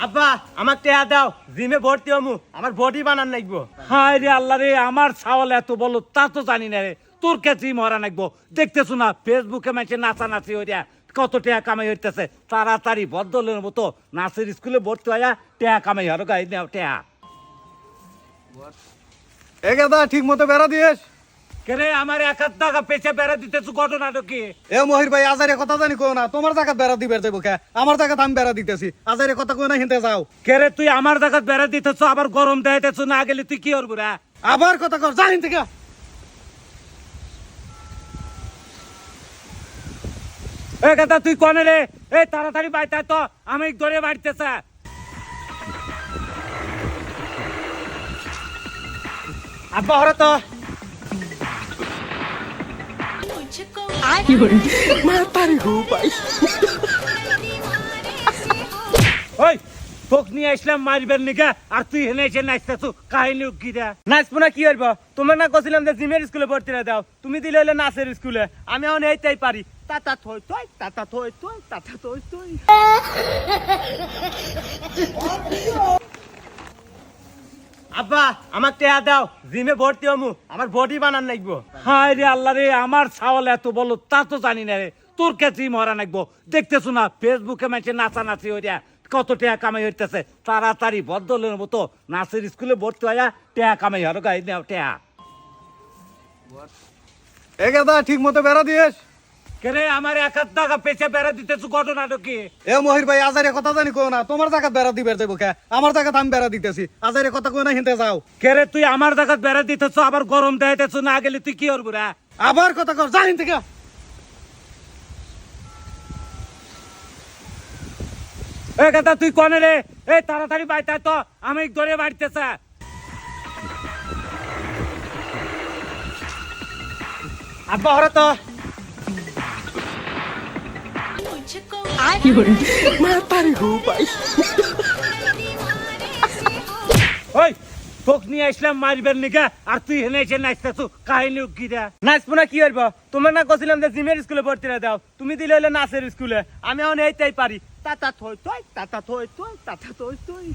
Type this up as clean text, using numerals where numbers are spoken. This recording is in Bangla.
আব্বা আমাক টেহা দাও, জিমে ভর্তি হমু, আমার বডি বানান লাগবো। হায় রে আল্লাহ রে, আমার ছাওয়াল এত বলো তা তো জানি না রে। তোর কাছে মরা নাকবো, দেখতেছো না ফেসবুকে মাঝে নাচানাচি হইয়া কত টাকা কামাই হইতেছে। তাড়াতাড়ি বদলের মতো নাচের স্কুলে ভর্তি হইয়া টাকা কামাই হরো গাই নেও টাকা। একেদা ঠিক মতো বেড়া দিয়েস। কেরে আমার 1,000 টাকা পেছে বেড়া দিতেছো, ঘটনাটা কি? এ মহির ভাই আজারে কথা জানি কো না, তোমার জায়গা বেড়া দিবে যাবো কে? আমার জায়গা আমি বেড়া দিতেছি, আজারে কথা কই না হিনতে যাও। কেরে তুই আমার জায়গায় বেড়া দিতেছো, আবার গরম দেখাইতেছো, না গেলে তুই কি করবো রে? আবার কথা কর, যা হিন থেকে। এ কথা তুই কনে রে? এই তাড়াতাড়ি বাইতে তো, আমি ধরে বাড়তেছে। আব্বা হরে তো ওই তোক নিয়ে আসলাম মারবেন নিকা, আর তুই হেনে এসে নাচতেছো, কাহিনী কি দা? নাচবো না কি করবো? তোমার না কছিলাম যে জিমের স্কুলে ভর্তি না দাও, তুমি দিলে হইলে নাচের স্কুলে। আমি এখন এইটাই পারি, তাতা থই থই তাতা থই থই তাতা থই থই। আব্বা আমাক টেহা দাও, জিমে ভর্তি হমু, আমার বডি বানান লাগবো। হায় রে আল্লাহ রে, আমার ছাওয়াল এত বলো তা তো জানি না রে। তোর কাছেই মরা নাকবো, দেখতেছো না ফেসবুকে মাঝে নাচানাচি হইয়া কত টাকা কামাই হইতেছে। তাড়াতাড়ি বদলের মতো নাচের স্কুলে ভর্তি হইয়া টাকা কামাই হরো গাই নেও টাকা। একেদা ঠিক মতো বেড়া দিয়েস। কেরে আমার 1,000 টাকা পেছে বেড়া দিতেছো, ঘটনাটা কি? এ মহির ভাই আজারে কথা জানি কো না, তোমার জায়গা বেড়া দিবে যাবো কে? আমার জায়গা আমি বেড়া দিতেছি, আজারে কথা কই না হিনতে যাও। কেরে তুই আমার জায়গায় বেড়া দিতেছো, আবার গরম দেখাইতেছো, না গেলে তুই কি করবো রে? আবার কথা কর, যা হিন থেকে। এ কথা তুই কনে রে? এই তাড়াতাড়ি বাইতে তো, আমি ধরে বাড়তেছে। আব্বা হরে তো ওই তোক নিয়ে আসলাম মারবেন নিকা, আর তুই হেনে এসে নাচতেছো, কাহিনী কি দা? নাচবো না কি করবো? তোমার না কছিলাম যে জিমের স্কুলে ভর্তি না দাও, তুমি দিলে হইলে নাচের স্কুলে। আমি এখন এইটাই পারি, তাতা থই থই তাতা থই থই তাতা থই থই।